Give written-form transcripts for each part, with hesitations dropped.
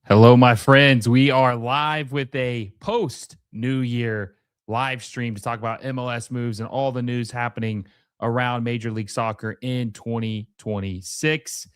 Hello, my friends. We are live with a post-New Year live stream to talk about MLS moves and all the news happening around Major League Soccer in 2026.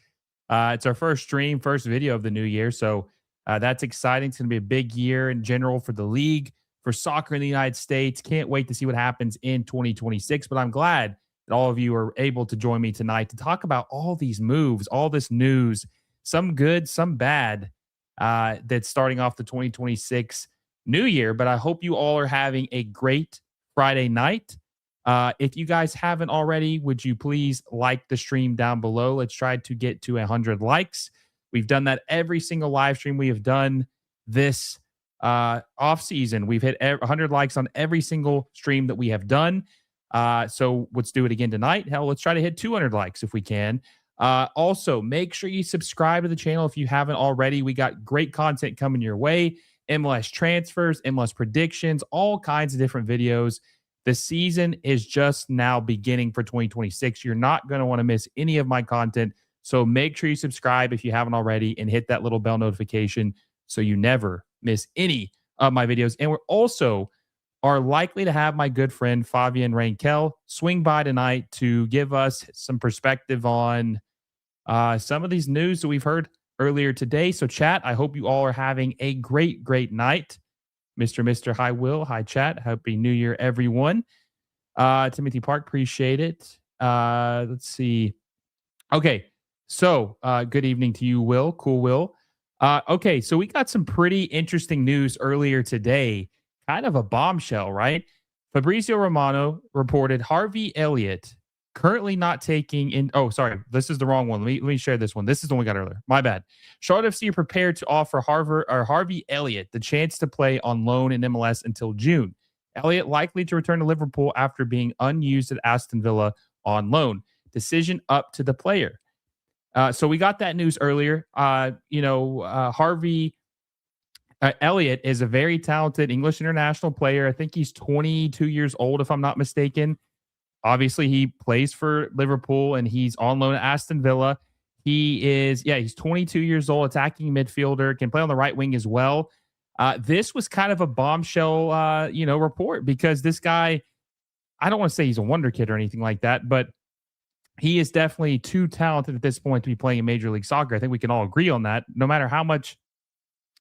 It's our first stream, first video of the new year, so that's exciting. It's going to be a big year in general for the league, for soccer in the United States. Can't wait to see what happens in 2026, but I'm glad that all of you are able to join me tonight to talk about all these moves, all this news, some good, some bad, that's starting off the 2026 new year. But I hope you all are having a great Friday night. If you guys haven't already, would you please like the stream down below? Let's try to get to 100 likes. We've done that every single live stream we have done this off season. We've hit 100 likes on every single stream that we have done. So let's do it again tonight. Hell, let's try to hit 200 likes if we can. Also, make sure you subscribe to the channel if you haven't already. We got great content coming your way. MLS transfers, MLS predictions, all kinds of different videos. The season is just now beginning for 2026. You're not going to want to miss any of my content. So make sure you subscribe if you haven't already and hit that little bell notification so you never miss any of my videos. And we're also are likely to have my good friend Fabian Rankel swing by tonight to give us some perspective on some of these news that we've heard earlier today. So chat, I hope you all are having a great, great night. Mr. Hi Will, hi chat. Happy New Year, everyone. Timothy Park, appreciate it. Let's see. Okay, so good evening to you, Will. Cool, Will. Okay, so we got some pretty interesting news earlier today. Kind of a bombshell, right? Fabrizio Romano reported Harvey Elliott currently not taking in. Oh, sorry. This is the wrong one. Let me share this one. This is the one we got earlier. My bad. Charlotte FC prepared to offer Harvey Elliott the chance to play on loan in MLS until June. Elliott likely to return to Liverpool after being unused at Aston Villa on loan. Decision up to the player. So we got that news earlier. Harvey Elliott is a very talented English international player. I think he's 22 years old, if I'm not mistaken. Obviously, he plays for Liverpool, and he's on loan at Aston Villa. He's 22 years old, attacking midfielder, can play on the right wing as well. This was kind of a bombshell, report because this guy, I don't want to say he's a wonder kid or anything like that, but he is definitely too talented at this point to be playing in Major League Soccer. I think we can all agree on that. No matter how much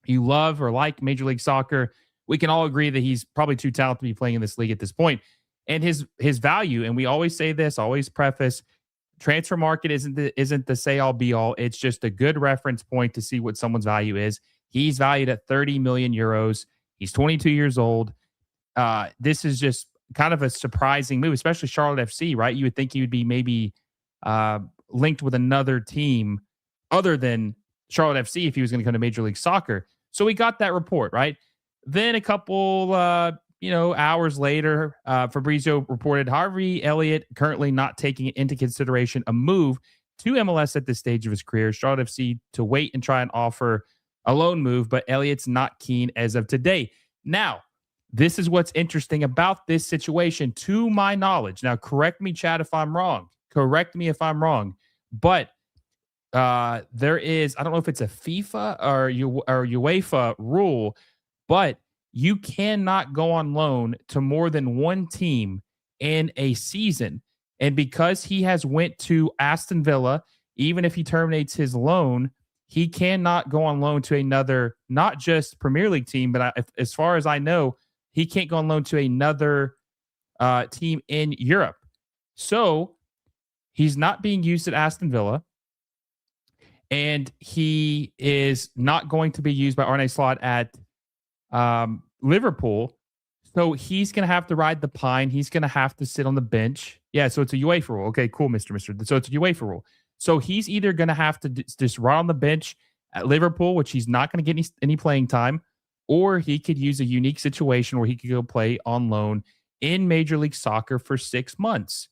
you love or like Major League Soccer, we can all agree that he's probably too talented to be playing in this league at this point. And his value, and we always say this, always preface, transfer market isn't the say all be all. It's just a good reference point to see what someone's value is. He's valued at 30 million euros. He's 22 years old. This is just kind of a surprising move, especially Charlotte FC, right? You would think he would be maybe linked with another team other than Charlotte FC if he was going to come to Major League Soccer. So we got that report, right? Then a couple, hours later, Fabrizio reported Harvey Elliott currently not taking into consideration a move to MLS at this stage of his career. Charlotte FC to wait and try and offer a loan move, but Elliott's not keen as of today. Now, this is what's interesting about this situation, to my knowledge. Now, correct me, Chad, if I'm wrong. Correct me if I'm wrong. But there is, I don't know if it's a FIFA or UEFA rule, but you cannot go on loan to more than one team in a season. And because he has went to Aston Villa, even if he terminates his loan, he cannot go on loan to another, not just Premier League team, but as far as I know, he can't go on loan to another team in Europe. So he's not being used at Aston Villa. And he is not going to be used by Arne Slot at Liverpool. So he's going to have to ride the pine. He's going to have to sit on the bench. Yeah, so it's a UEFA rule. Okay, cool, Mr. So it's a UEFA rule. So he's either going to have to just ride on the bench at Liverpool, which he's not going to get any playing time, or he could use a unique situation where he could go play on loan in Major League Soccer for 6 months.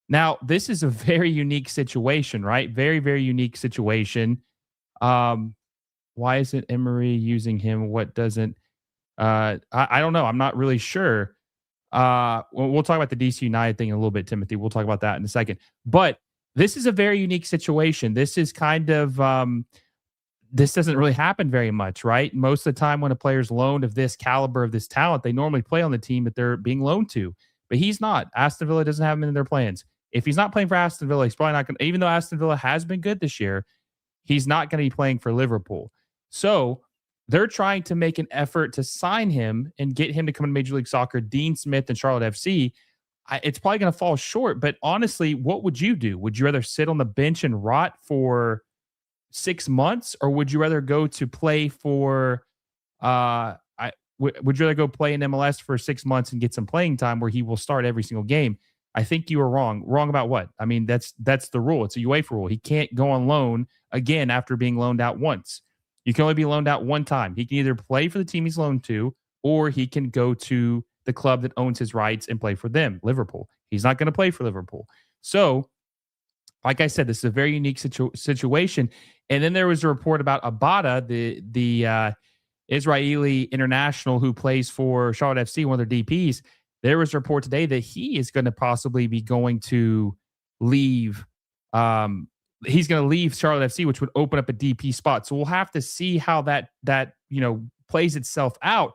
Now, this is a very unique situation, right? Very, very unique situation. Why isn't Emery using him? What doesn't? I don't know. I'm not really sure. We'll talk about the DC United thing in a little bit, Timothy. We'll talk about that in a second. But this is a very unique situation. This is kind of this doesn't really happen very much, right? Most of the time when a player's loaned of this caliber, of this talent, they normally play on the team that they're being loaned to. But he's not. Aston Villa doesn't have him in their plans. If he's not playing for Aston Villa, he's probably not going to, even though Aston Villa has been good this year, he's not going to be playing for Liverpool. So they're trying to make an effort to sign him and get him to come to Major League Soccer, Dean Smith and Charlotte FC. It's probably going to fall short. But honestly, what would you do? Would you rather sit on the bench and rot for 6 months, or would you rather go to play for would you rather go play in MLS for 6 months and get some playing time where he will start every single game? I think you were wrong. Wrong about what? I mean, that's the rule. It's a UEFA rule. He can't go on loan again after being loaned out once. You can only be loaned out one time. He can either play for the team he's loaned to, or he can go to the club that owns his rights and play for them, Liverpool. He's not going to play for Liverpool. So, like I said, this is a very unique situation. And then there was a report about Abada, the Israeli international who plays for Charlotte FC, one of their DPs. There was a report today that he is going to possibly be going to leave. He's going to leave Charlotte FC, which would open up a DP spot. So we'll have to see how that plays itself out.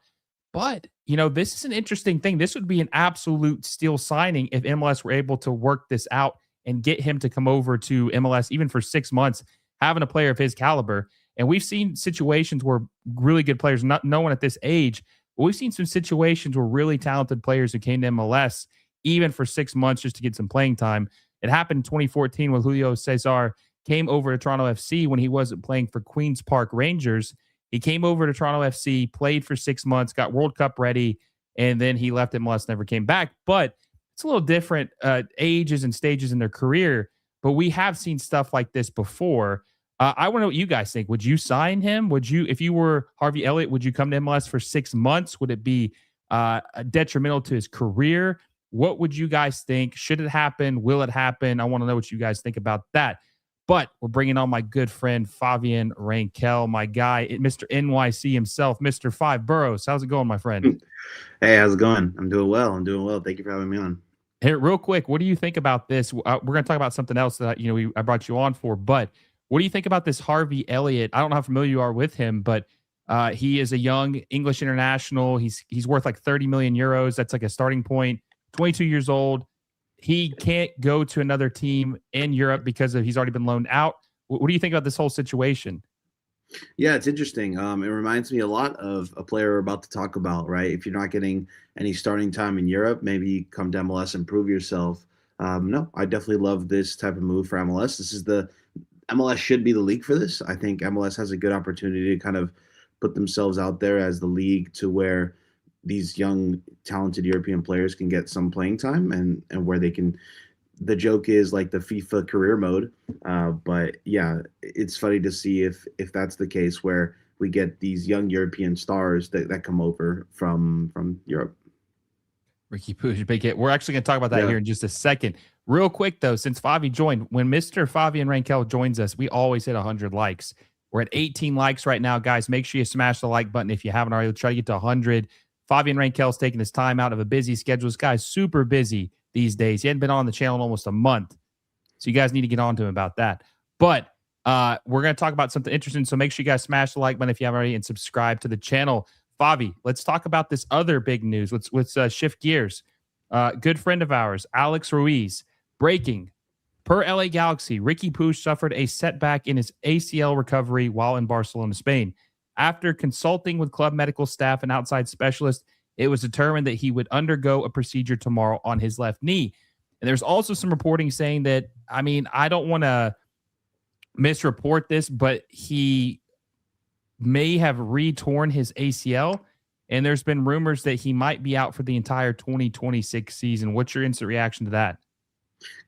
But this is an interesting thing. This would be an absolute steal signing if MLS were able to work this out and get him to come over to MLS, even for 6 months, having a player of his caliber. And we've seen situations where really good players, no one at this age, but we've seen some situations where really talented players who came to MLS, even for 6 months just to get some playing time. It happened in 2014 when Julio Cesar came over to Toronto FC when he wasn't playing for Queen's Park Rangers. He came over to Toronto FC, played for 6 months, got World Cup ready, and then he left MLS, never came back. But it's a little different ages and stages in their career, but we have seen stuff like this before. I want to know what you guys think. Would you sign him? Would you, if you were Harvey Elliott, would you come to MLS for 6 months? Would it be detrimental to his career? What would you guys think? Should it happen? Will it happen? I want to know what you guys think about that. But we're bringing on my good friend, Fabian Rankel, my guy, Mr. NYC himself, Mr. Five Boroughs. How's it going, my friend? Hey, how's it going? I'm doing well. Thank you for having me on. Hey, real quick, what do you think about this? We're going to talk about something else that I brought you on for, but what do you think about this Harvey Elliott? I don't know how familiar you are with him, but he is a young English international. He's worth like 30 million euros. That's like a starting point. 22 years old. He can't go to another team in Europe because he's already been loaned out. What do you think about this whole situation? Yeah, it's interesting. It reminds me a lot of a player we're about to talk about, right? If you're not getting any starting time in Europe, maybe come to MLS and prove yourself. No, I definitely love this type of move for MLS. This is the MLS should be the league for this. I think MLS has a good opportunity to kind of put themselves out there as the league to where these young, talented European players can get some playing time and where they can. The joke is like the FIFA career mode, but yeah, it's funny to see if that's the case where we get these young European stars that come over from Europe. Riqui Puig, big hit. We're actually going to talk about that Yeah. here in just a second. Real quick, though, since Favi joined, when Mr. Fabian Rankel joins us, we always hit 100 likes. We're at 18 likes right now, guys. Make sure you smash the like button if you haven't already. We'll try to get to 100. Fabian Rankel's taking his time out of a busy schedule. This guy's super busy these days. He hadn't been on the channel in almost a month. So you guys need to get on to him about that. But we're going to talk about something interesting. So make sure you guys smash the like button if you haven't already and subscribe to the channel. Favi, let's talk about this other big news. Let's shift gears. Good friend of ours, Alex Ruiz, breaking. Per LA Galaxy, Riqui Puig suffered a setback in his ACL recovery while in Barcelona, Spain. After consulting with club medical staff and outside specialists, it was determined that he would undergo a procedure tomorrow on his left knee. And there's also some reporting saying that, I mean, I don't want to misreport this, but he may have re-torn his ACL, and there's been rumors that he might be out for the entire 2026 season. What's your instant reaction to that?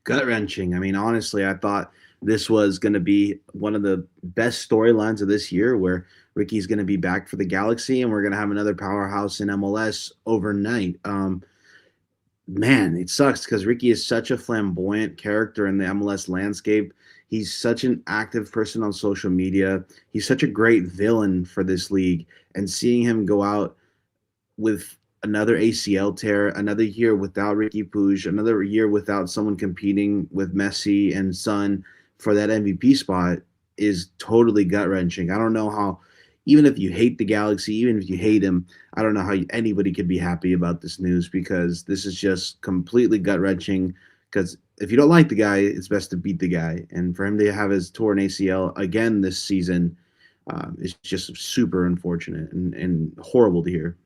Gut wrenching. I mean, honestly, I thought this was going to be one of the best storylines of this year where Ricky's going to be back for the Galaxy and we're going to have another powerhouse in MLS overnight. Man, it sucks because Riqui is such a flamboyant character in the MLS landscape. He's such an active person on social media. He's such a great villain for this league. And seeing him go out with another ACL tear, another year without Riqui Puig, another year without someone competing with Messi and Son for that MVP spot is totally gut-wrenching. I don't know how, even if you hate the Galaxy, even if you hate him, I don't know how anybody could be happy about this news because this is just completely gut-wrenching because if you don't like the guy, it's best to beat the guy. And for him to have his torn ACL again this season is just super unfortunate and horrible to hear.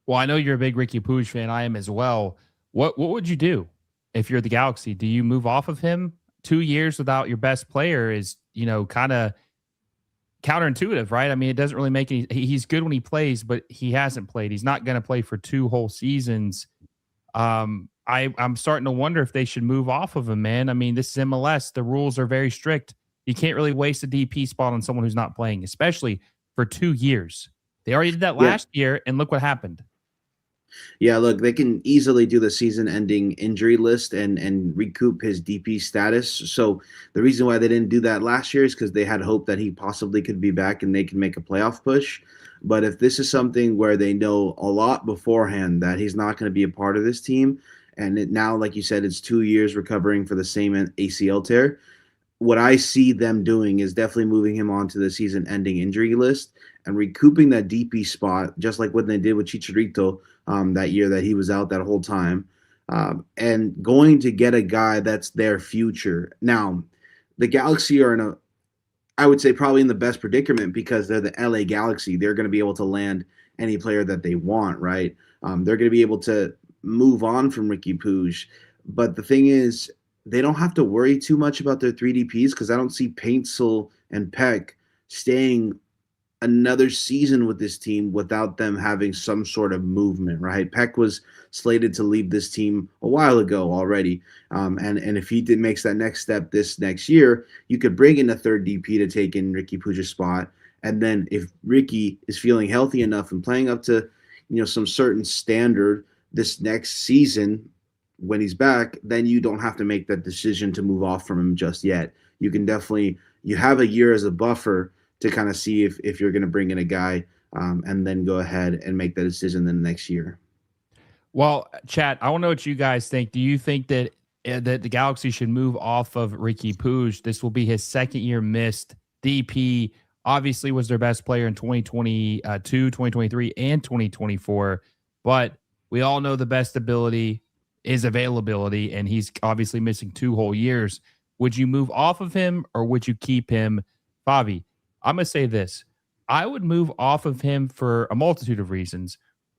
Well, I know you're a big Riqui Puig fan. I am as well. What would you do if you're the Galaxy? Do you move off of him? 2 years without your best player is, kind of counterintuitive, right? I mean, it doesn't really make any. He's good when he plays, but he hasn't played. He's not going to play for 2 whole seasons. I'm starting to wonder if they should move off of him, man. I mean, this is MLS. The rules are very strict. You can't really waste a DP spot on someone who's not playing, especially for 2 years. They already did that last year, and look what happened. Yeah, look, they can easily do the season-ending injury list and recoup his DP status. So the reason why they didn't do that last year is because they had hope that he possibly could be back and they can make a playoff push. But if this is something where they know a lot beforehand that he's not going to be a part of this team, and now, like you said, it's 2 years recovering for the same ACL tear, what I see them doing is definitely moving him onto the season-ending injury list and recouping that DP spot, just like what they did with Chicharito that year that he was out that whole time, and going to get a guy that's their future. Now, the Galaxy are I would say, probably in the best predicament because they're the LA Galaxy. They're going to be able to land any player that they want, right? They're going to be able to move on from Riqui Puig. But the thing is, they don't have to worry too much about their 3DPs because I don't see Paintsel and Peck staying another season with this team without them having some sort of movement, right? Peck was slated to leave this team a while ago already. And if he makes that next step this next year, you could bring in a third DP to take in Riqui Puig's spot. And then if Riqui is feeling healthy enough and playing up to, some certain standard this next season, when he's back, then you don't have to make that decision to move off from him just yet. You can definitely, you have a year as a buffer to kind of see if you're going to bring in a guy and then go ahead and make that decision the next year. Well, chat, I want to know what you guys think. Do you think that the Galaxy should move off of Riqui Puig? This will be his second year missed. DP obviously was their best player in 2022, 2023, and 2024. But we all know the best ability is availability, and he's obviously missing 2 whole years. Would you move off of him or would you keep him? Favi, I'm going to say this. I would move off of him for a multitude of reasons.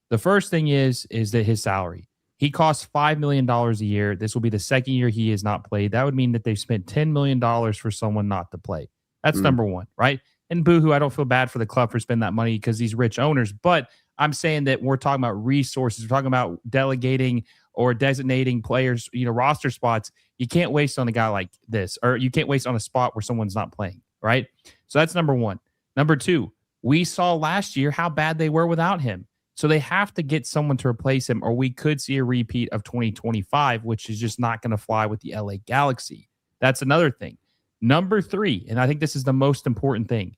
The first thing is that his salary. He costs $5 million a year. This will be the second year he has not played. That would mean that they've spent $10 million for someone not to play. That's number one, right? And boohoo, I don't feel bad for the club for spending that money because these rich owners, but I'm saying that we're talking about resources. We're talking about delegating or designating players, roster spots. You can't waste on a guy like this, or you can't waste on a spot where someone's not playing, right? So that's number one. Number two, we saw last year how bad they were without him. So they have to get someone to replace him, or we could see a repeat of 2025, which is just not going to fly with the LA Galaxy. That's another thing. Number three, and I think this is the most important thing,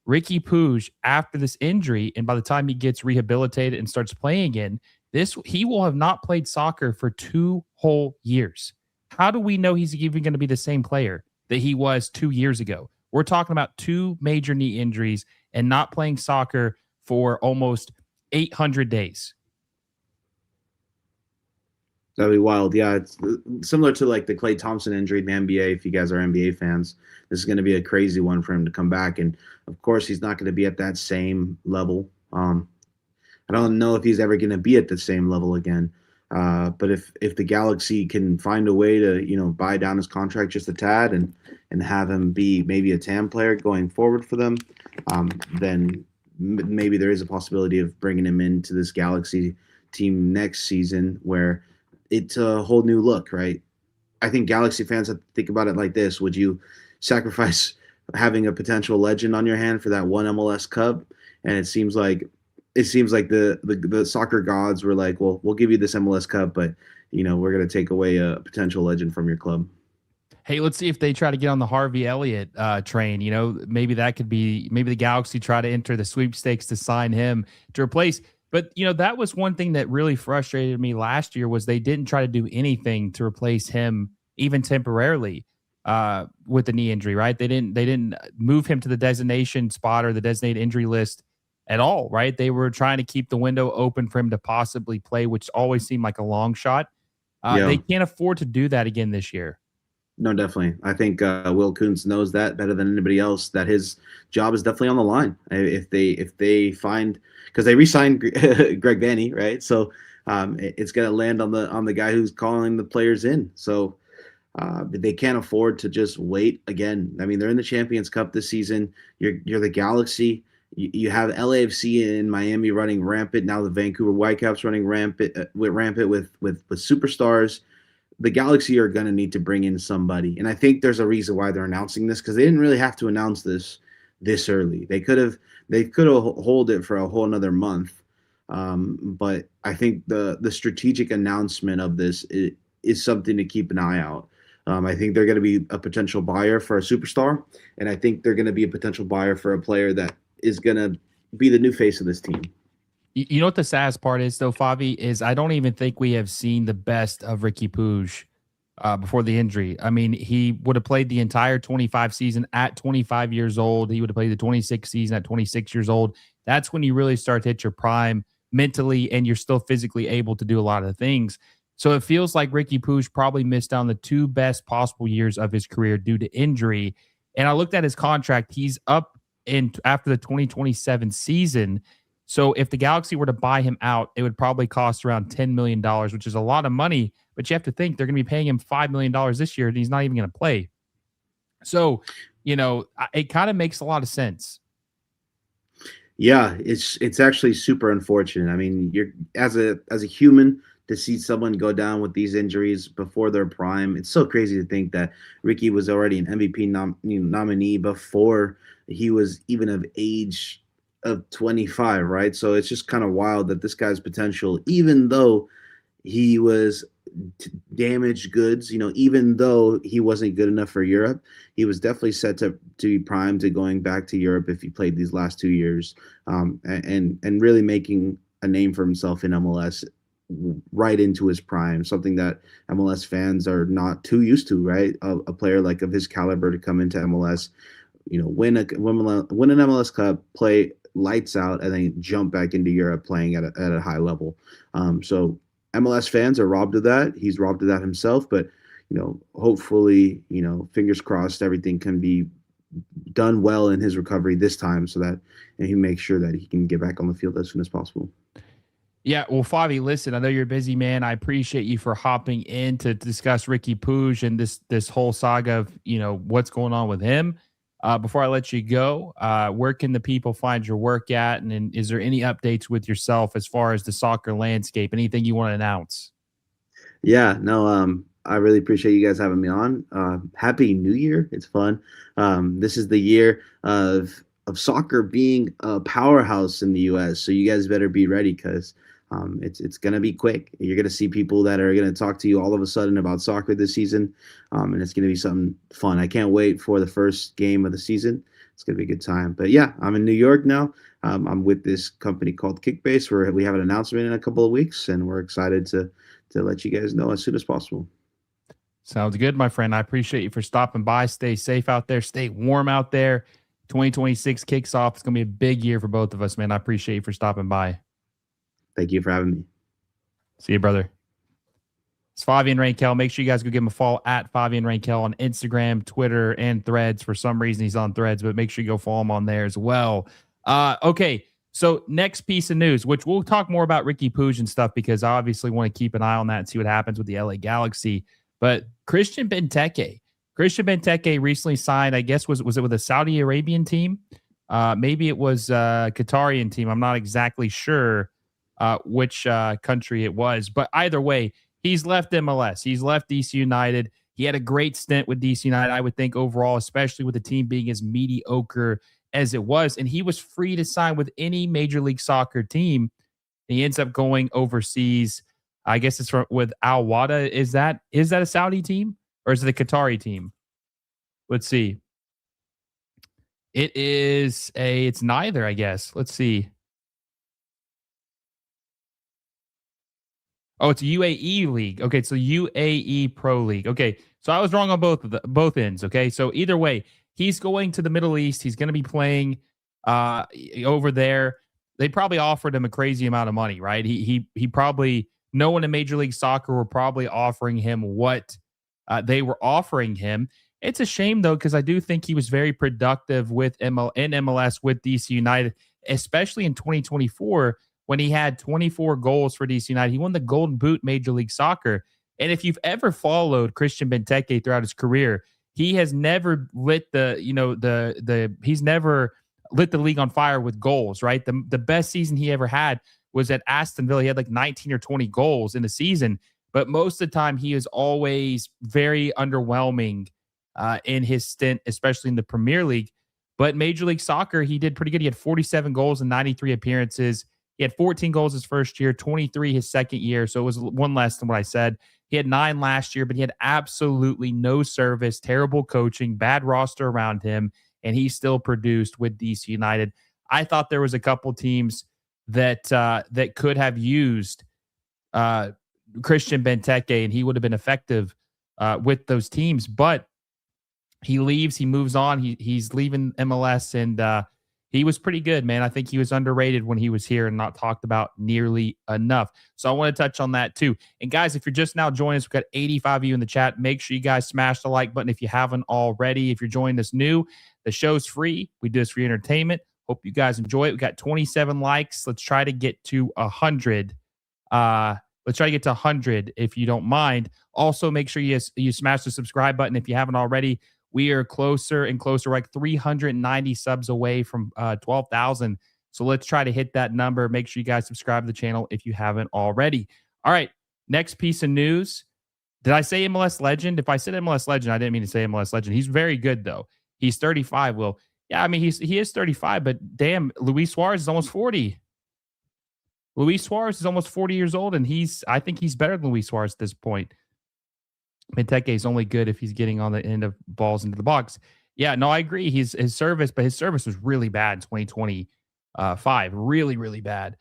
Riqui Puig, after this injury, and by the time he gets rehabilitated and starts playing again, he will have not played soccer for 2 whole years. How do we know he's even going to be the same player that he was 2 years ago? We're talking about 2 major knee injuries and not playing soccer for almost 800 days. That'd be wild. Yeah, it's similar to like the Klay Thompson injury in the NBA. If you guys are NBA fans, this is going to be a crazy one for him to come back. And of course, he's not going to be at that same level. I don't know if he's ever going to be at the same level again. But if the Galaxy can find a way to buy down his contract just a tad and have him be maybe a TAM player going forward for them, then maybe there is a possibility of bringing him into this Galaxy team next season where it's a whole new look, right? I think Galaxy fans have to think about it like this. Would you sacrifice having a potential legend on your hand for that one MLS Cup? And it seems like the soccer gods were like, well, we'll give you this MLS Cup, but we're going to take away a potential legend from your club. Hey, let's see if they try to get on the Harvey Elliott train. Maybe that could be, maybe the Galaxy try to enter the sweepstakes to sign him to replace. But, that was one thing that really frustrated me last year was they didn't try to do anything to replace him, even temporarily, with the knee injury, right? They didn't move him to the designation spot or the designated injury list at all, right? They were trying to keep the window open for him to possibly play, which always seemed like a long shot. They can't afford to do that again this year. No, definitely. I think Will Kuntz knows that better than anybody else, that his job is definitely on the line. If they find, because they re-signed Greg Vanney, right? So it's going to land on the guy who's calling the players in. So they can't afford to just wait again. I mean, they're in the Champions Cup this season. You're the Galaxy. You have LAFC in Miami running rampant. Now the Vancouver Whitecaps running rampant with superstars. The Galaxy are going to need to bring in somebody. And I think there's a reason why they're announcing this, because they didn't really have to announce this early. They could have hold it for a whole another month. But I think the strategic announcement of this is something to keep an eye out. I think they're going to be a potential buyer for a superstar. And I think they're going to be a potential buyer for a player that is going to be the new face of this team. You know what the saddest part is, though, Favi, is I don't even think we have seen the best of Riqui Puig before the injury. I mean, he would have played the entire 25 season at 25 years old. He would have played the 26 season at 26 years old. That's when you really start to hit your prime mentally, and you're still physically able to do a lot of things. So it feels like Riqui Puig probably missed on the 2 best possible years of his career due to injury. And I looked at his contract. He's up after the 2027 season. So if the Galaxy were to buy him out, it would probably cost around $10 million, which is a lot of money. But you have to think they're going to be paying him $5 million this year, and he's not even going to play. So, it kind of makes a lot of sense. Yeah, it's actually super unfortunate. I mean, you're as a human to see someone go down with these injuries before their prime. It's so crazy to think that Riqui was already an MVP nominee before he was even of age of 25, right? So it's just kind of wild that this guy's potential, even though he was damaged goods, even though he wasn't good enough for Europe, he was definitely set to be primed to going back to Europe if he played these last 2 years, and really making a name for himself in MLS right into his prime, something that MLS fans are not too used to, right? A player like of his caliber to come into MLS, win an MLS Cup, play lights out, and then jump back into Europe playing at a high level. So MLS fans are robbed of that. He's robbed of that himself, but hopefully, fingers crossed, everything can be done well in his recovery this time, so that he makes sure that he can get back on the field as soon as possible. Yeah, well, Favi, listen, I know you're a busy, man. I appreciate you for hopping in to discuss Riqui Puig and this whole saga of what's going on with him. Before I let you go, where can the people find your work at, and then is there any updates with yourself as far as the soccer landscape? Anything you want to announce? Yeah, no, I really appreciate you guys having me on. Happy New Year. It's fun. This is the year of soccer being a powerhouse in the US. So you guys better be ready because it's gonna be quick. You're gonna see people that are gonna talk to you all of a sudden about soccer this season. And it's gonna be something fun. I can't wait for the first game of the season. It's gonna be a good time. But yeah, I'm in New York now. I'm with this company called Kickbase, where we have an announcement in a couple of weeks, and we're excited to let you guys know as soon as possible. Sounds good, my friend. I appreciate you for stopping by. Stay safe out there. Stay warm out there. 2026 kicks off. It's going to be a big year for both of us, man. I appreciate you for stopping by. Thank you for having me. See you, brother. It's Fabian Rankel. Make sure you guys go give him a follow at Fabian Rankel on Instagram, Twitter, and Threads. For some reason, he's on Threads, but make sure you go follow him on there as well. Okay, so next piece of news, which we'll talk more about Riqui Puig and stuff because I obviously want to keep an eye on that and see what happens with the LA Galaxy. But Christian Benteke recently signed, I guess, was it with a Saudi Arabian team? Maybe it was a Qatarian team. I'm not exactly sure which country it was. But either way, he's left MLS. He's left DC United. He had a great stint with DC United, I would think, overall, especially with the team being as mediocre as it was. And he was free to sign with any Major League Soccer team. He ends up going overseas. I guess it's with Al Wada. Is that a Saudi team or is it a Qatari team? Let's see. It's neither, I guess. Let's see. Oh, it's UAE League. Okay, so UAE Pro League. Okay, so I was wrong on both ends. Okay, so either way, he's going to the Middle East. He's going to be playing over there. They probably offered him a crazy amount of money, right? He probably, no one in Major League Soccer were probably offering him what they were offering him. It's a shame though, because I do think he was very productive with MLS with DC United, especially in 2024 when he had 24 goals for DC United. He won the Golden Boot Major League Soccer. And if you've ever followed Christian Benteke throughout his career, he has never lit he's never lit the league on fire with goals, right? The best season he ever had was at Aston Villa. He had like 19 or 20 goals in the season, but most of the time he is always very underwhelming in his stint, especially in the Premier League. But Major League Soccer, he did pretty good. He had 47 goals in 93 appearances. He had 14 goals his first year, 23 his second year. So it was one less than what I said. He had 9 last year, but he had absolutely no service, terrible coaching, bad roster around him, and he still produced with DC United. I thought there was a couple teams that could have used Christian Benteke, and he would have been effective with those teams. But he leaves, he moves on. He's leaving MLS, and he was pretty good, man. I think he was underrated when he was here and not talked about nearly enough. So I want to touch on that too. And guys, if you're just now joining us, we've got 85 of you in the chat. Make sure you guys smash the like button if you haven't already. If you're joining us new, the show's free. We do this for your entertainment. Hope you guys enjoy it. We got 27 likes. Let's try to get to 100. Let's try to get to 100 if you don't mind. Also, make sure you smash the subscribe button if you haven't already. We are closer and closer, like 390 subs away from 12,000. So let's try to hit that number. Make sure you guys subscribe to the channel if you haven't already. All right, next piece of news. Did I say MLS legend? If I said MLS legend, I didn't mean to say MLS legend. He's very good, though. He's 35, Will. Yeah, I mean, he is 35, but damn, Luis Suarez is almost 40. Luis Suarez is almost 40 years old, and I think he's better than Luis Suarez at this point. Benteke is only good if he's getting on the end of balls into the box. Yeah, no, I agree. His service was really bad in 2025. Really, really bad.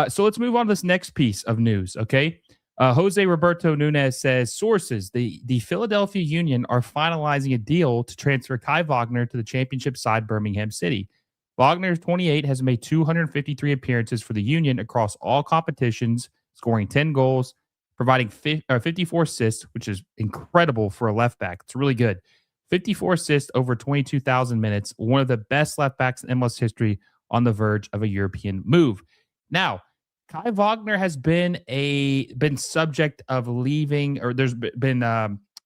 So let's move on to this next piece of news, okay? Jose Roberto Nunez says, sources, the Philadelphia Union are finalizing a deal to transfer Kai Wagner to the championship side Birmingham City. Wagner, 28, has made 253 appearances for the Union across all competitions, scoring 10 goals, providing 54 assists, which is incredible for a left back. It's really good. 54 assists over 22,000 minutes. One of the best left backs in MLS history, on the verge of a European move. Now, Kai Wagner has been subject of leaving, or there's been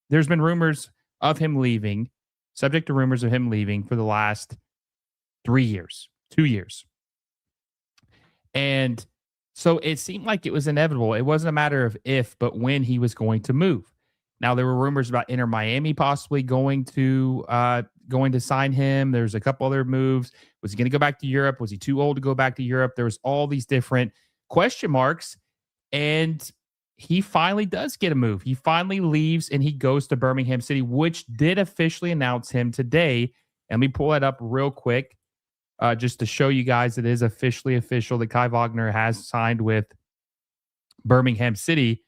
rumors of him leaving, subject to rumors of him leaving for the last 3 years, 2 years. And so it seemed like it was inevitable. It wasn't a matter of if, but when he was going to move. Now there were rumors about Inter Miami possibly going to sign him. There's a couple other moves. Was he going to go back to Europe? Was he too old to go back to Europe? There was all these different question marks, and he finally does get a move. He finally leaves and he goes to Birmingham City, which did officially announce him today. And let me pull that up real quick. Just to show you guys it is officially official that Kai Wagner has signed with Birmingham City.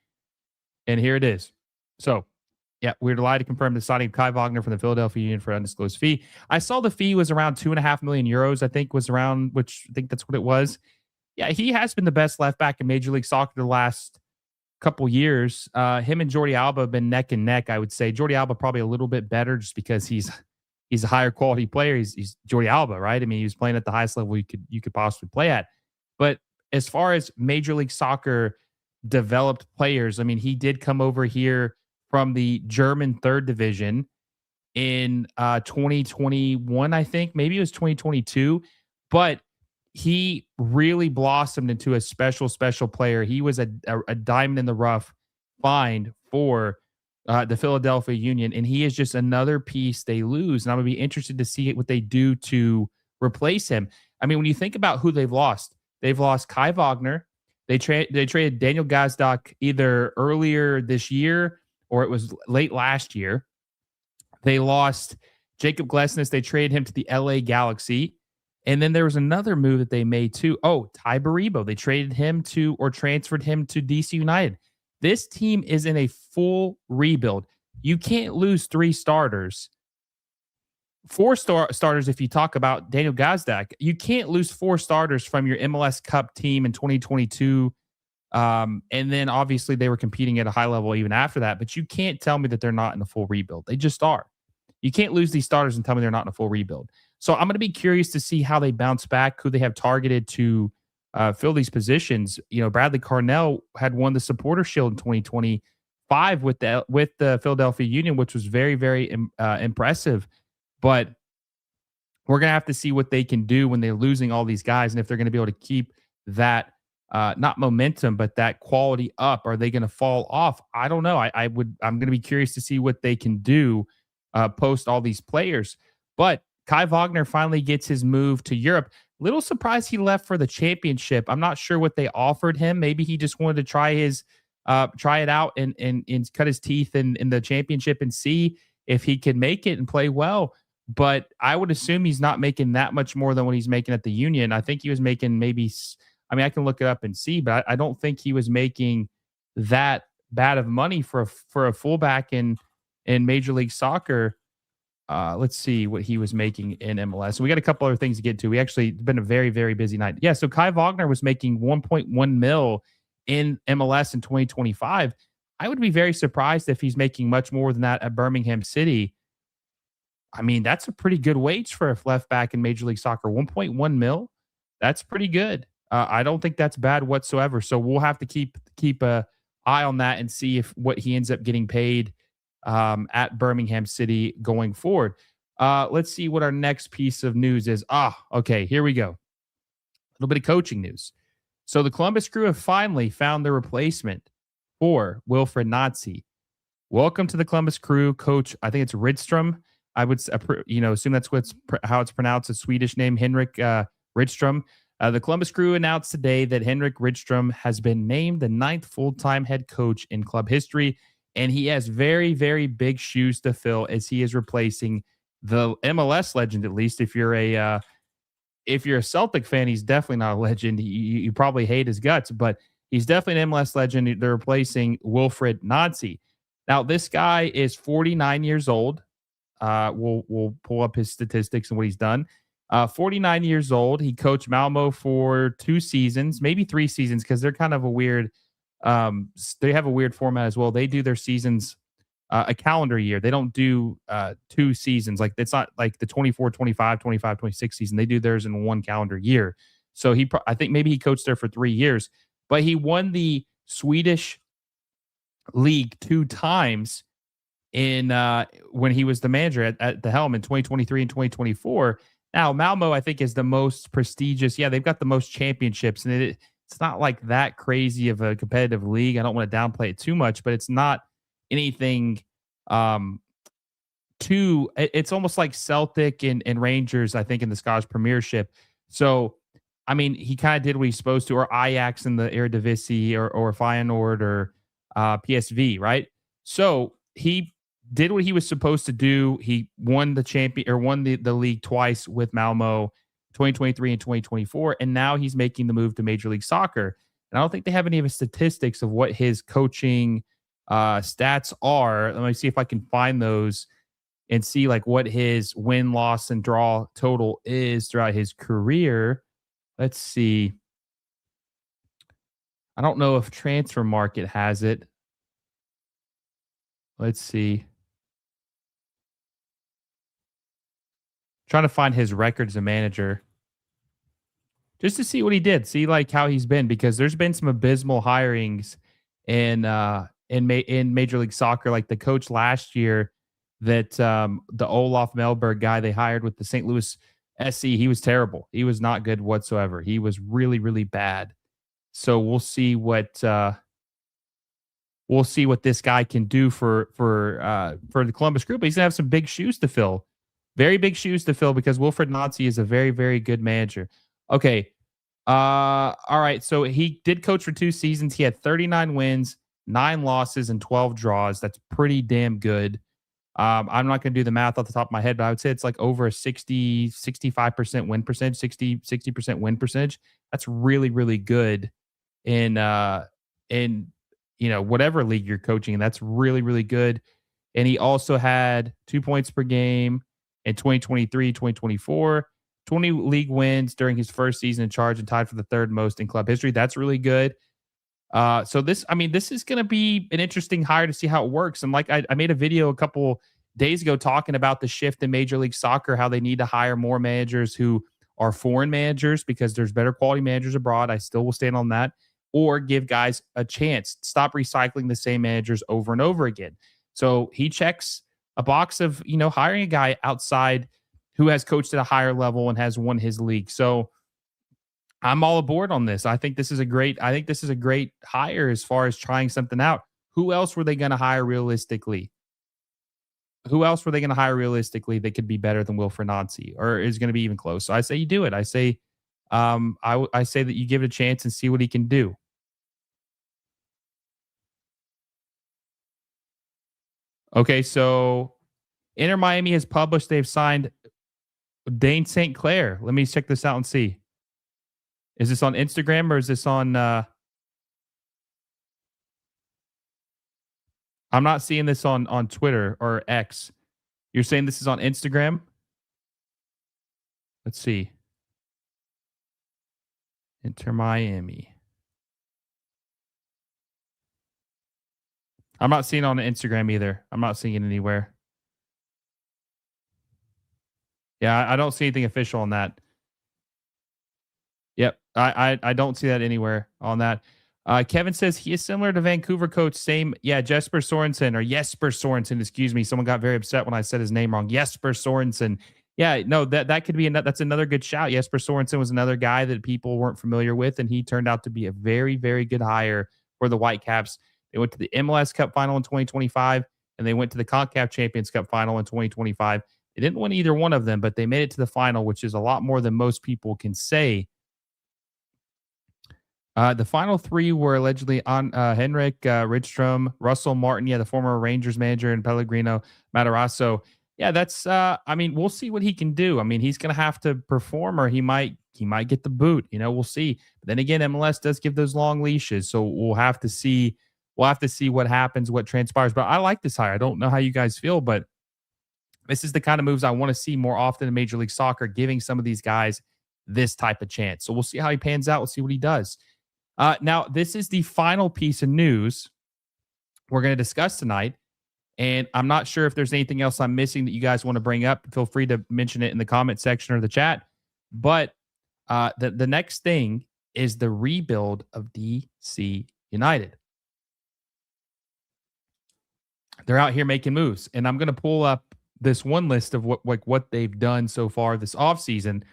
And here it is. So, yeah, we're delighted to confirm the signing of Kai Wagner from the Philadelphia Union for an undisclosed fee. I saw the fee was around 2.5 million euros, I think which I think that's what it was. Yeah, he has been the best left back in Major League Soccer the last couple years. Him and Jordi Alba have been neck and neck, I would say. Jordi Alba probably a little bit better just because he's a higher quality player. He's Jordi Alba, right? I mean, he was playing at the highest level you could possibly play at. But as far as Major League Soccer developed players, I mean, he did come over here from the German third division in 2021, I think. Maybe it was 2022. But he really blossomed into a special player. He was a diamond in the rough find for the Philadelphia Union, and he is just another piece they lose. And I'm going to be interested to see what they do to replace him. I mean, when you think about who they've lost Kai Wagner. They traded Daniel Gazdag either earlier this year or it was late last year. They lost Jacob Glesnes. They traded him to the LA Galaxy. And then there was another move that they made too. Oh, Ty Baribo. They traded him to or transferred him to DC United. This team is in a full rebuild. You can't lose 3 starters. 4 starters if you talk about Daniel Gazdag. You can't lose 4 starters from your MLS Cup team in 2022. And then obviously they were competing at a high level even after that. But you can't tell me that they're not in a full rebuild. They just are. You can't lose these starters and tell me they're not in a full rebuild. So I'm going to be curious to see how they bounce back, who they have targeted to fill these positions. You know, Bradley Carnell had won the Supporter Shield in 2025 with the Philadelphia Union, which was very, very impressive. But we're going to have to see what they can do when they're losing all these guys, and if they're going to be able to keep that not momentum, but that quality up. Are they going to fall off? I don't know. I'm going to be curious to see what they can do post all these players. But Kai Wagner finally gets his move to Europe. Little surprised he left for the championship. I'm not sure what they offered him. Maybe he just wanted to try it out and cut his teeth in the championship and see if he could make it and play well. But I would assume he's not making that much more than what he's making at the Union. I think he was making I can look it up and see, but I don't think he was making that bad of money for a fullback in Major League Soccer. Let's see what he was making in MLS. So we got a couple other things to get to. We actually been a very, very busy night. Yeah, so Kai Wagner was making 1.1 mil in MLS in 2025. I would be very surprised if he's making much more than that at Birmingham City. I mean, that's a pretty good wage for a left back in Major League Soccer. 1.1 mil. That's pretty good. I don't think that's bad whatsoever. So we'll have to keep a eye on that and see what he ends up getting paid at Birmingham City going forward. Let's see what our next piece of news is. Okay, here we go. A little bit of coaching news. So the Columbus Crew have finally found the replacement for Wilfried Nancy. Welcome to the Columbus Crew, Coach. I think it's Rydström. I would assume that's how it's pronounced. A Swedish name, Henrik Rydström. The Columbus Crew announced today that Henrik Rydström has been named the 9th full-time head coach in club history, and he has very, very big shoes to fill as he is replacing the MLS legend. At least if you're a Celtic fan, he's definitely not a legend. You probably hate his guts, but he's definitely an MLS legend. They're replacing Wilfried Nancy. Now, this guy is 49 years old. We'll pull up his statistics and what he's done. 49 years old. He coached Malmo for 2 seasons, maybe 3 seasons, because they're kind of a weird. They have a weird format as well. They do their seasons a calendar year. They don't do 2 seasons. Like it's not like the 24, 25, 25, 26 season. They do theirs in 1 calendar year. So I think maybe he coached there for 3 years. but he won the Swedish league 2 times in when he was the manager at the helm in 2023 and 2024. Now, Malmo, I think, is the most prestigious. Yeah, they've got the most championships, and it's not like that crazy of a competitive league. I don't want to downplay it too much, but it's not anything it's almost like Celtic and Rangers, I think, in the Scottish Premiership. So, I mean, he kind of did what he's supposed to, or Ajax in the Eredivisie, or Feyenoord, or PSV, right? So he did what he was supposed to do. He won the league twice with Malmo, 2023 and 2024, and now he's making the move to Major League Soccer. And I don't think they have any of his statistics of what his coaching stats are. Let me see if I can find those and see like what his win, loss, and draw total is throughout his career. Let's see. I don't know if Transfer Market has it. Let's see. Trying to find his record as a manager just to see what he did, see like how he's been, because there's been some abysmal hirings in Major League Soccer, like the coach last year that the Olaf Melberg guy they hired with the St. Louis SC. He was terrible. He was not good whatsoever. He was really, really bad. So we'll see what this guy can do for the Columbus Group. He's gonna have some big shoes to fill, very big shoes to fill, because Wilfried Nancy is a very, very good manager. Okay, all right. So he did coach for 2 seasons. He had 39 wins, 9 losses, and 12 draws. That's pretty damn good. I'm not going to do the math off the top of my head, but I would say it's like over a 65% win percentage, 60% win percentage. That's really, really good in whatever league you're coaching. And that's really, really good. And he also had 2 points per game in 2023, 2024, 20 league wins during his first season in charge, and tied for the 3rd most in club history. That's really good. So this is going to be an interesting hire to see how it works. And like I made a video a couple days ago talking about the shift in Major League Soccer, how they need to hire more managers who are foreign managers because there's better quality managers abroad. I still will stand on that. Or give guys a chance. Stop recycling the same managers over and over again. So he checks a box of, hiring a guy outside who has coached at a higher level and has won his league. So I'm all aboard on this. I think this is a great hire as far as trying something out. Who else were they going to hire realistically? That could be better than Wilfried Nancy, or is going to be even close? So I say you do it. I say, I say that you give it a chance and see what he can do. Okay, so Inter Miami has published they've signed Dane St. Clair. Let me check this out and see. Is this on Instagram or is this on... I'm not seeing this on Twitter or X. You're saying this is on Instagram? Let's see. Inter Miami. I'm not seeing it on Instagram either. I'm not seeing it anywhere. Yeah, I don't see anything official on that. Yep, I don't see that anywhere on that. Kevin says he is similar to Vancouver coach. Jesper Sorensen, excuse me. Someone got very upset when I said his name wrong. Jesper Sorensen. Yeah, no, that could be that's another good shout. Jesper Sorensen was another guy that people weren't familiar with, and he turned out to be a very, very good hire for the Whitecaps. They went to the MLS Cup final in 2025, and they went to the CONCACAF Champions Cup final in 2025. They didn't win either one of them, but they made it to the final, which is a lot more than most people can say. The final 3 were allegedly on Henrik Rydstrom, Russell Martin, the former Rangers manager, and Pellegrino Matarazzo. Yeah, that's we'll see what he can do. I mean, he's going to have to perform, or he might get the boot. We'll see. But then again, MLS does give those long leashes, so we'll have to see. We'll have to see what happens, what transpires. But I like this hire. I don't know how you guys feel, but this is the kind of moves I want to see more often in Major League Soccer, giving some of these guys this type of chance. So we'll see how he pans out. We'll see what he does. Now, this is the final piece of news we're going to discuss tonight. And I'm not sure if there's anything else I'm missing that you guys want to bring up. Feel free to mention it in the comment section or the chat. But the next thing is the rebuild of DC United. They're out here making moves, and I'm going to pull up this one list of what they've done so far this offseason.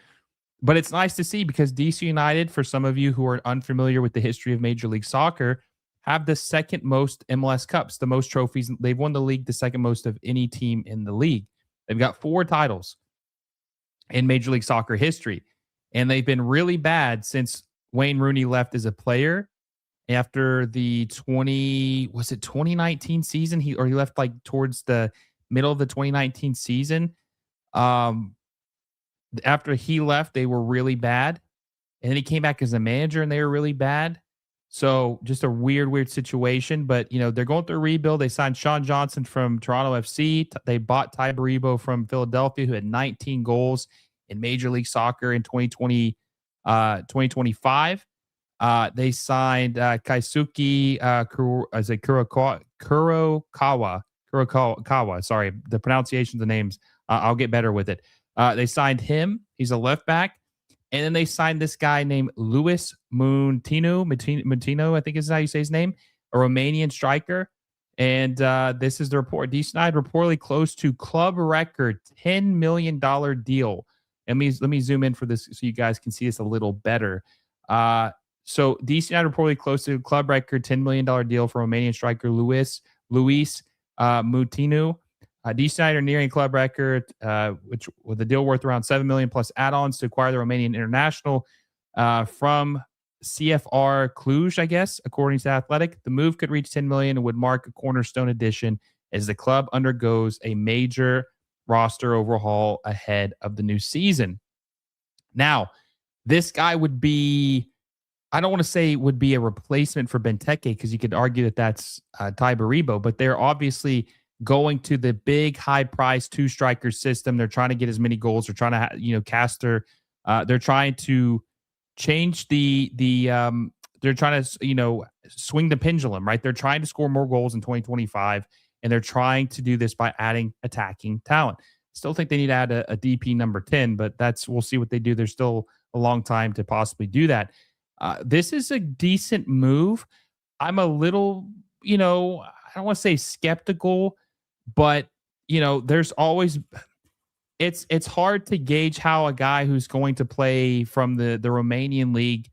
But it's nice to see because DC United, for some of you who are unfamiliar with the history of Major League Soccer, have the second most MLS Cups, the most trophies. They've won the league the second most of any team in the league. They've got 4 titles in Major League Soccer history. And they've been really bad since Wayne Rooney left as a player after the 2019 season? He left like towards the middle of the 2019 season. After he left, they were really bad. And then he came back as a manager and they were really bad. So just a weird situation. But, they're going through a rebuild. They signed Sean Johnson from Toronto FC. They bought Ty Baribo from Philadelphia, who had 19 goals in Major League Soccer in 2025. They signed Kaisuke Kurokawa. Sorry, the pronunciation of the names. I'll get better with it. They signed him. He's a left back. And then they signed this guy named Louis Munteanu, I think is how you say his name, a Romanian striker. And this is the report. DC United reportedly close to club record $10 million deal. Let me zoom in for this so you guys can see this a little better. So DC United reportedly close to club record $10 million deal for Romanian striker Louis Munteanu. DC United are nearing club record, which with a deal worth around $7 million plus add-ons to acquire the Romanian international from CFR Cluj, I guess, according to Athletic. The move could reach $10 million and would mark a cornerstone addition as the club undergoes a major roster overhaul ahead of the new season. Now, this guy would be, I don't want to say would be a replacement for Benteke because you could argue that that's Ty Baribo, but they're obviously going to the big high price 2-striker system. They're trying to get as many goals. They're trying to, cast their, they're trying to change they're trying to, swing the pendulum, right? They're trying to score more goals in 2025, and they're trying to do this by adding attacking talent. Still think they need to add a DP number 10, but we'll see what they do. There's still a long time to possibly do that. This is a decent move. I'm a little, I don't want to say skeptical, but there's always it's hard to gauge how a guy who's going to play from the Romanian league,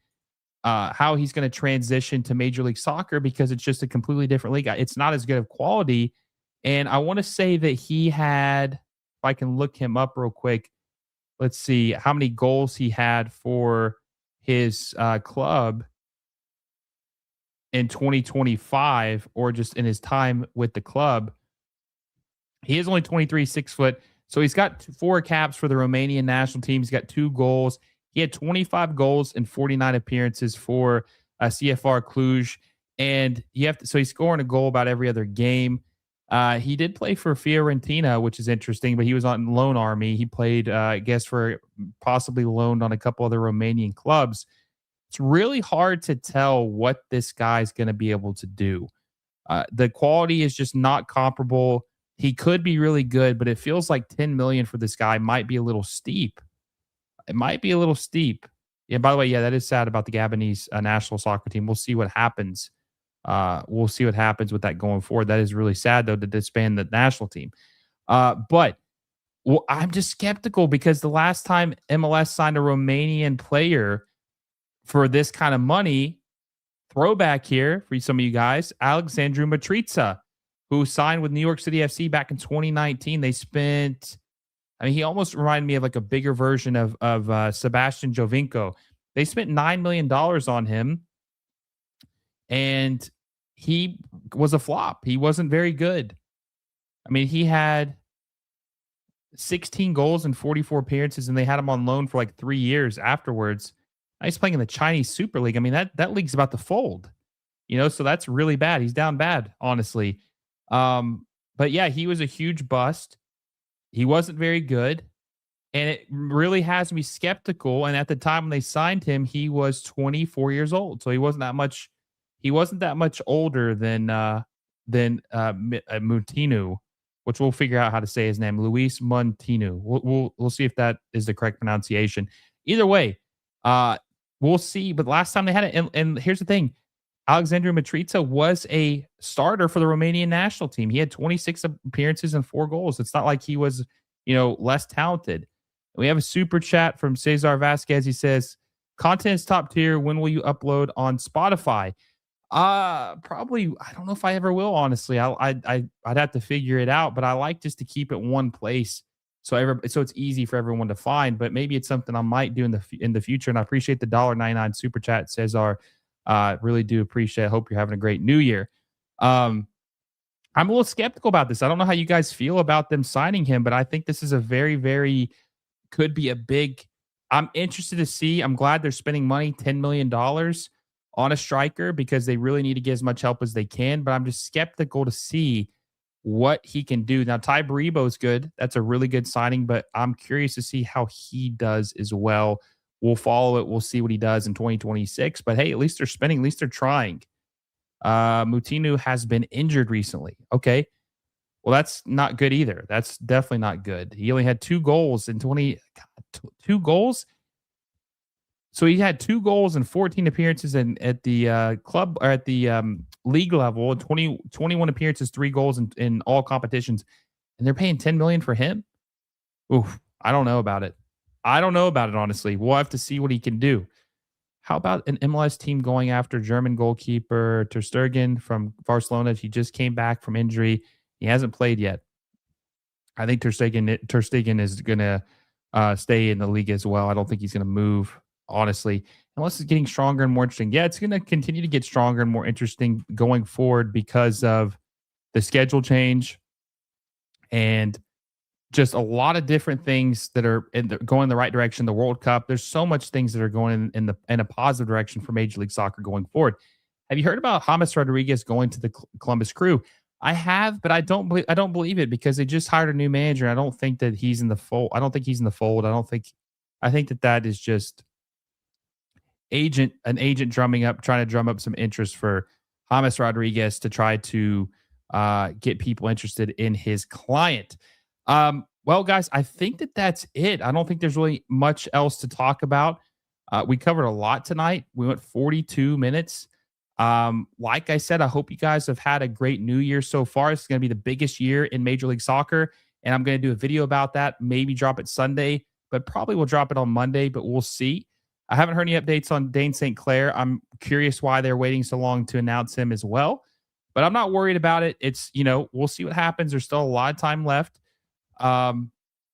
how he's going to transition to Major League Soccer because it's just a completely different league. It's not as good of quality. And I want to say that he had, if I can look him up real quick, let's see how many goals he had for his club in 2025 or just in his time with the club. He is only 23, 6 foot. So he's got 4 caps for the Romanian national team. He's got 2 goals. He had 25 goals in 49 appearances for CFR Cluj. And so he's scoring a goal about every other game. He did play for Fiorentina, which is interesting, but he was on loan army. He played, I guess, for possibly loaned on a couple other Romanian clubs. It's really hard to tell what this guy's going to be able to do. The quality is just not comparable. He could be really good, but it feels like $10 million for this guy might be a little steep. It might be a little steep. Yeah, by the way, that is sad about the Gabonese national soccer team. We'll see what happens. We'll see what happens with that going forward. That is really sad, though, to disband the national team. But I'm just skeptical because the last time MLS signed a Romanian player for this kind of money, throwback here for some of you guys, Alexandru Matrița, who signed with New York City FC back in 2019. They spent, he almost reminded me of like a bigger version of Sebastian Jovinko. They spent $9 million on him, and he was a flop. He wasn't very good. He had 16 goals and 44 appearances, and they had him on loan for like 3 years afterwards. Now he's playing in the Chinese Super League. That league's about to fold, so that's really bad. He's down bad, honestly. But yeah, he was a huge bust. He wasn't very good, and it really has me skeptical. And at the time when they signed him, he was 24 years old, so he wasn't that much. He wasn't that much older than Munteanu, which we'll figure out how to say his name, Louis Munteanu. We'll see if that is the correct pronunciation. Either way, we'll see. But last time they had it, and here's the thing: Alexandru Mitrita was a starter for the Romanian national team. He had 26 appearances and 4 goals. It's not like he was, less talented. We have a super chat from Cesar Vasquez. He says, "Content is top tier. When will you upload on Spotify?" Probably. I don't know if I ever will. Honestly, I'd have to figure it out. But I like just to keep it one place, so it's easy for everyone to find. But maybe it's something I might do in the future. And I appreciate the $1.99 super chat, Cesar. Really do appreciate it. Hope you're having a great new year. I'm a little skeptical about this. I don't know how you guys feel about them signing him, but I think this is a very, very could be a big. I'm interested to see. I'm glad they're spending money, $10 million on a striker because they really need to get as much help as they can. But I'm just skeptical to see what he can do. Now, Ty Baribo is good. That's a really good signing, but I'm curious to see how he does as well. We'll follow it. We'll see what he does in 2026. But hey, at least they're spending. At least they're trying. Munteanu has been injured recently. Okay. Well, that's not good either. That's definitely not good. He only had 2 goals in 2 goals. So he had 2 goals and 14 appearances at the club or at the league level, 21 appearances, 3 goals in all competitions. And they're paying $10 million for him. Oof, I don't know about it. Honestly. We'll have to see what he can do. How about an MLS team going after German goalkeeper Ter Stegen from Barcelona? He just came back from injury. He hasn't played yet. I think Ter Stegen is going to stay in the league as well. I don't think he's going to move, honestly, unless it's getting stronger and more interesting. Yeah, it's going to continue to get stronger and more interesting going forward because of the schedule change and just a lot of different things that are going in the right direction. The World Cup, there's so much things that are going in a positive direction for Major League Soccer going forward. Have you heard about James Rodriguez going to the Columbus Crew? I have, but I don't believe it because they just hired a new manager. I don't think that he's in the fold. I think that is just an agent trying to drum up some interest for James Rodriguez to try to get people interested in his client. Well, guys, I think that's it. I don't think there's really much else to talk about. We covered a lot tonight. We went 42 minutes. Like I said, I hope you guys have had a great new year so far. It's going to be the biggest year in Major League Soccer, and I'm going to do a video about that. Maybe drop it Sunday, but probably we'll drop it on Monday, but we'll see. I haven't heard any updates on Dane St. Clair. I'm curious why they're waiting so long to announce him as well, but I'm not worried about it. It's, we'll see what happens. There's still a lot of time left.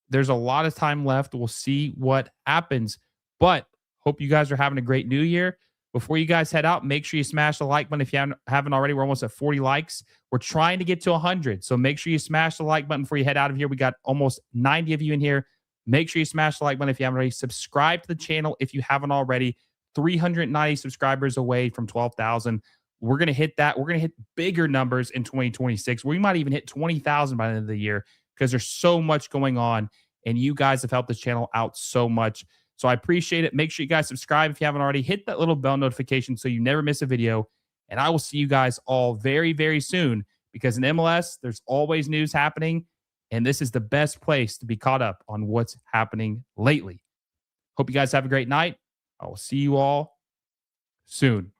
There's a lot of time left. We'll see what happens, but hope you guys are having a great new year. Before you guys head out, make sure you smash the like button if you haven't already. We're almost at 40 likes. We're trying to get to 100. So make sure you smash the like button before you head out of here. We got almost 90 of you in here. Make sure you smash the like button if you haven't already. Subscribe to the channel if you haven't already. 390 subscribers away from 12,000. We're going to hit that. We're going to hit bigger numbers in 2026. We might even hit 20,000 by the end of the year because there's so much going on. And you guys have helped this channel out so much. So I appreciate it. Make sure you guys subscribe if you haven't already. Hit that little bell notification so you never miss a video. And I will see you guys all very, very soon because in MLS, there's always news happening. And this is the best place to be caught up on what's happening lately. Hope you guys have a great night. I will see you all soon.